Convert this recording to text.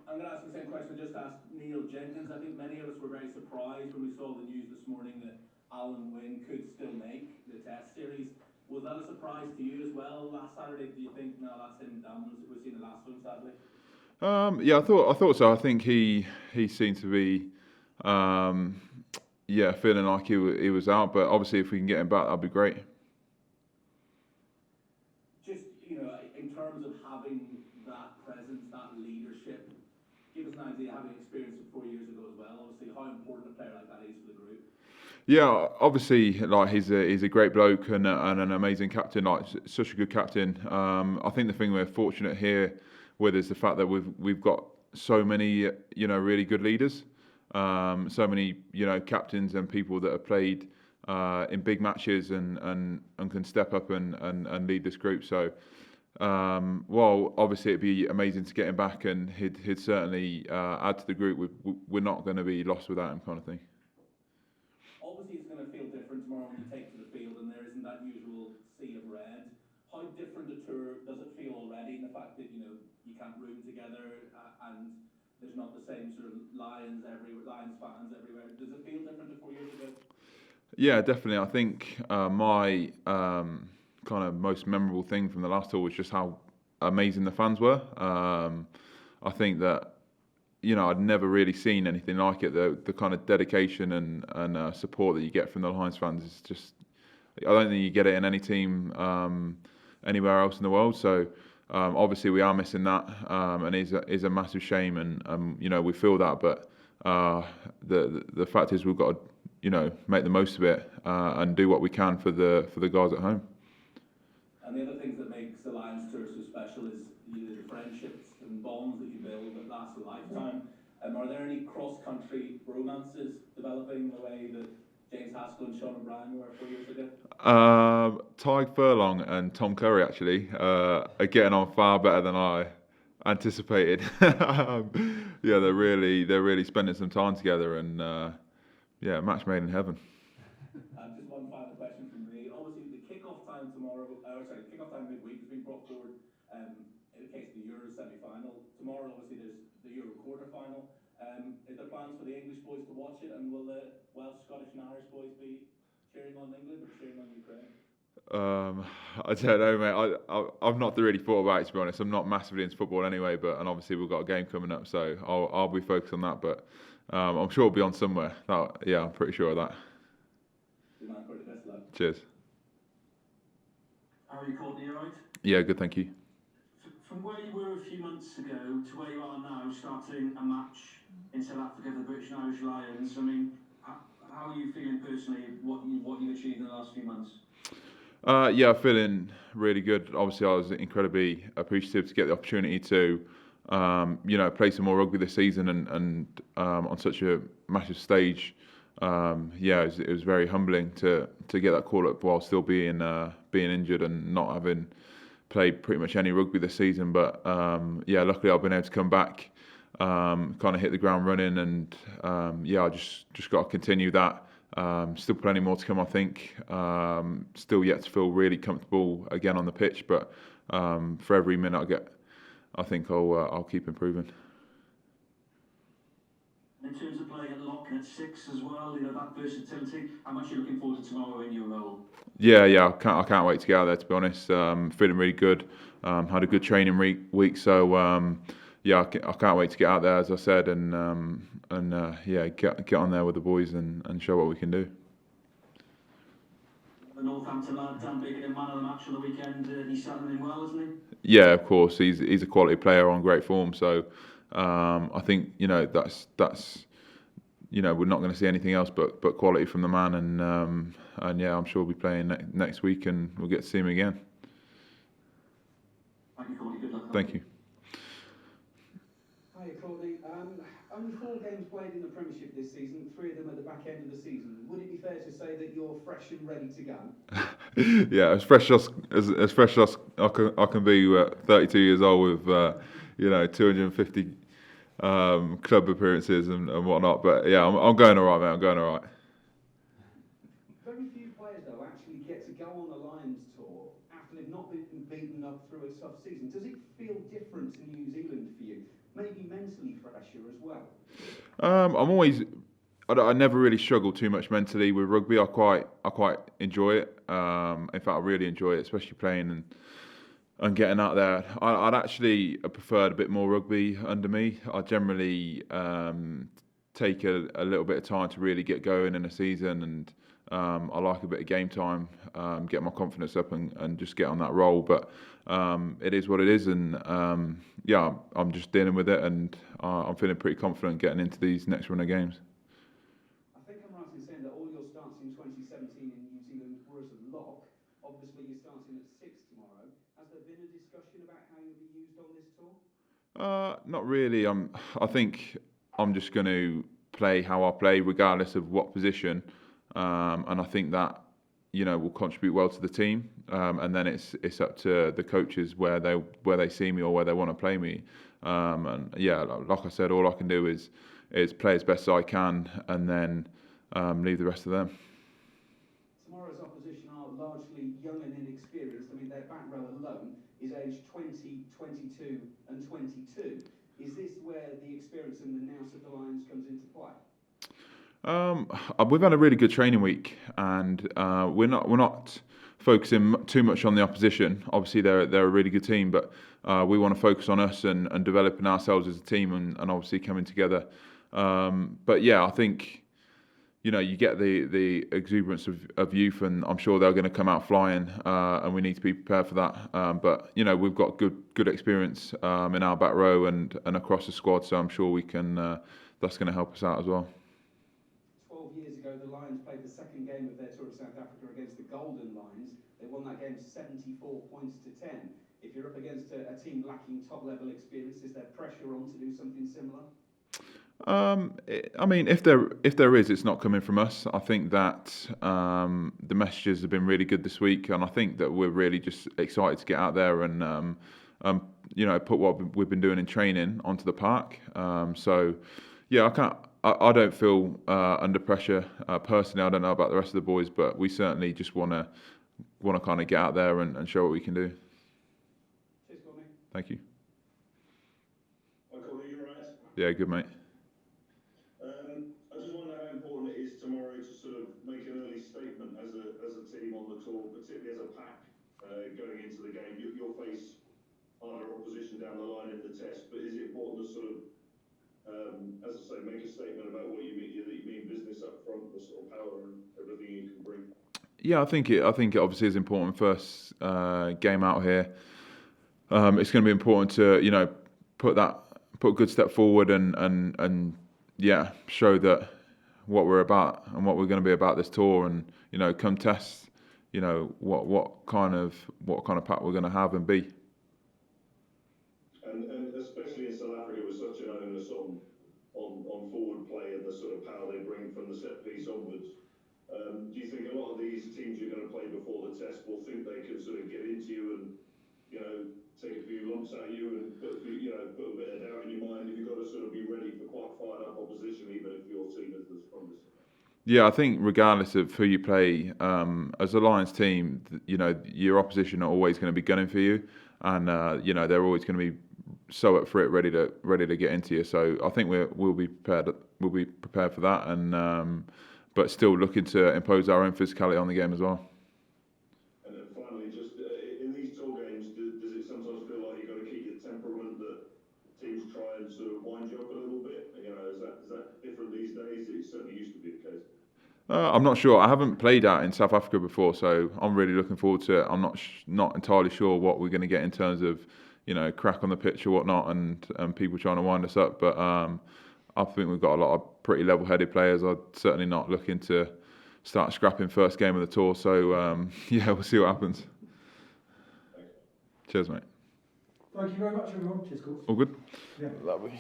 I'm going to ask the same question I just asked Neil Jenkins. I think many of us were very surprised when we saw the news this morning that Alan Wynne could still make the Test series. Was that a surprise to you as well last Saturday? Do you think, no, that's him done? We've seen the last one, sadly. Yeah, I thought so. I think he seemed to be, feeling like he was out. But obviously, if we can get him back, that'd be great. Just in terms of having that presence, that leadership, give us an idea, having experienced it 4 years ago as well. Obviously, how important a player like that is for the group. Yeah, obviously, like he's a great bloke and an amazing captain. Like such a good captain. I think the thing we're fortunate here with is the fact that we've got so many really good leaders, so many captains and people that have played in big matches and can step up and lead this group. So while obviously it'd be amazing to get him back and he'd certainly add to the group, we're not going to be lost without him, kind of thing. Obviously, it's going to feel different tomorrow when you take to the field and there isn't that usual sea of red. How different a tour does it feel already in the fact that you can't room together and there's not the same sort of Lions fans everywhere? Does it feel different to 4 years ago? Yeah, definitely. I think my kind of most memorable thing from the last tour was just how amazing the fans were. I think that I'd never really seen anything like it. The kind of dedication and support that you get from the Lions fans is just, I don't think you get it in any team anywhere else in the world. So obviously we are missing that, and it is a massive shame, and we feel that. But the fact is we've got to make the most of it and do what we can for the guys at home. And the other things that makes the Lions tour so special is the friendships and bonds that you build that last a lifetime. Are there any cross-country romances developing the way that James Haskell and Sean O'Brien were 4 years ago? Tyg Furlong and Tom Curry actually are getting on far better than I anticipated. They're really spending some time together, and match made in heaven. Just one final question from me. Obviously, the kickoff time midweek has been brought forward in the case of the Euro semi-final. Tomorrow, obviously, there's the Euro quarter-final. Is there plans for the English boys to watch it, and will the Welsh, Scottish and Irish boys be cheering on England or cheering on Ukraine? I don't know, mate. I've not really thought about it, to be honest. I'm not massively into football anyway, and obviously we've got a game coming up, so I'll be focused on that. But I'm sure it'll be on somewhere. I'm pretty sure of that. Good man, Courtney. Best of luck. Cheers. How are you, Courtney? You alright? Yeah, good, thank you. From where you were a few months ago to where you are now, starting a match in South Africa for the British and Irish Lions, I mean, how are you feeling personally? What you've achieved in the last few months? Feeling really good. Obviously, I was incredibly appreciative to get the opportunity to, play some more rugby this season and on such a massive stage. It was very humbling to get that call up while still being injured and not having played pretty much any rugby this season. But luckily I've been able to come back, kind of hit the ground running, and I just got to continue that. Still plenty more to come, I think. Still yet to feel really comfortable again on the pitch, but for every minute I get, I think I'll keep improving. In terms of playing at lock and at 6 as well, that versatility, how much are you looking forward to tomorrow in your role? I can't wait to get out there, to be honest. Feeling really good. Had a good training week, so I can't wait to get out there, as I said, and get on there with the boys and show what we can do. The Northampton lad, Dan Biggin, man of the match on the weekend, he's settling in well, isn't he? Yeah, of course. He's a quality player on great form, so I think that's we're not going to see anything else but quality from the man, and I'm sure we'll be playing next week and we'll get to see him again. Thank you, Courtney. Good luck. Thank you. Hiya, Courtney. Only 4 games played in the Premiership this season, 3 of them at the back end of the season. Would it be fair to say that you're fresh and ready to go? Yeah, as fresh as I can be. 32 years old with 250 club appearances and whatnot. But yeah, I'm going all right, mate. I'm going all right. Very few players, though, actually get to go on the Lions tour after they've not been beaten up through a tough season. Does it feel different to New Zealand for you? Maybe mentally fresher as well? I never really struggle too much mentally with rugby. I quite enjoy it. In fact, I really enjoy it, especially playing and getting out there. I'd actually preferred a bit more rugby under me. I generally take a little bit of time to really get going in a season, and I like a bit of game time, get my confidence up and just get on that roll. But it is what it is, and yeah, I'm just dealing with it, and I'm feeling pretty confident getting into these next run of games. I think I'm right in saying that all your starts in 2017 in New Zealand were as a lock. Obviously, you're starting at 6 tomorrow. Has there been a discussion about how you'll be used on this tour? Not really. I think I'm just going to play how I play, regardless of what position, and I think that will contribute well to the team. And then it's up to the coaches where they see me or where they want to play me. And yeah, like I said, all I can do is play as best as I can, and then leave the rest of them. Tomorrow's opposition are largely young and inexperienced. I mean, their back row alone is aged 20, 22 and 22. Is this where the experience and the nous of the Lions comes into play? We've had a really good training week, and we're not focusing too much on the opposition. Obviously, they're a really good team, but we want to focus on us and developing ourselves as a team, and obviously coming together. But yeah, I think you get the exuberance of youth, and I'm sure they're going to come out flying, and we need to be prepared for that. But we've got good experience in our back row and across the squad, so I'm sure we can. That's going to help us out as well. 12 years ago, the Lions played the second game of their tour of South Africa against the Golden Lions. They won that game 74 points to 10. If you're up against a team lacking top-level experience, is there pressure on to do something similar? I mean, if there is, it's not coming from us. I think that the messages have been really good this week, and I think that we're really just excited to get out there and put what we've been doing in training onto the park. So yeah, I don't feel under pressure personally. I don't know about the rest of the boys, but we certainly just want to kind of get out there and show what we can do. Cheers, Courtney. Thank you. Hi, Courtney, you all right? Yeah, good mate. I just wonder how important it is tomorrow to sort of make an early statement as a team on the tour, particularly as a pack going into the game. You'll face harder opposition down the line in the test, but is it important to sort of, as I say, make a statement about what you mean, that you mean business up front, the sort of power and everything you can bring? Yeah, I think it obviously is important. First game out here, it's going to be important to put a good step forward and yeah, show that what we're about and what we're going to be about this tour, and come test what kind of pack we're going to have and be. And especially in South Africa, with such an onus on forward play and the sort of power they bring from the set piece onwards. Do you think a lot of these teams you're going to play before the test will think they can sort of get into you and take a few lumps at you and put a bit of doubt in your mind? Have you got to sort of be ready for quite fired up opposition, even if your team is the strongest? Yeah, I think regardless of who you play, as a Lions team, your opposition are always going to be gunning for you, and they're always going to be so up for it, ready to get into you. So I think we'll be prepared. We'll be prepared for that, and but still looking to impose our own physicality on the game as well. And then finally, just in these tour games, does it sometimes feel like you've got to keep your temperament, that teams try and sort of wind you up a little bit? Is that different these days? It certainly used to be the case. I'm not sure. I haven't played out in South Africa before, so I'm really looking forward to it. I'm not entirely sure what we're going to get in terms of crack on the pitch or whatnot, and people trying to wind us up. But I think we've got a lot of pretty level-headed players. I'm certainly not looking to start scrapping first game of the tour. So yeah, we'll see what happens. Cheers, mate. Thank you very much, everyone. Cheers, cool. All good? Yeah. Lovely.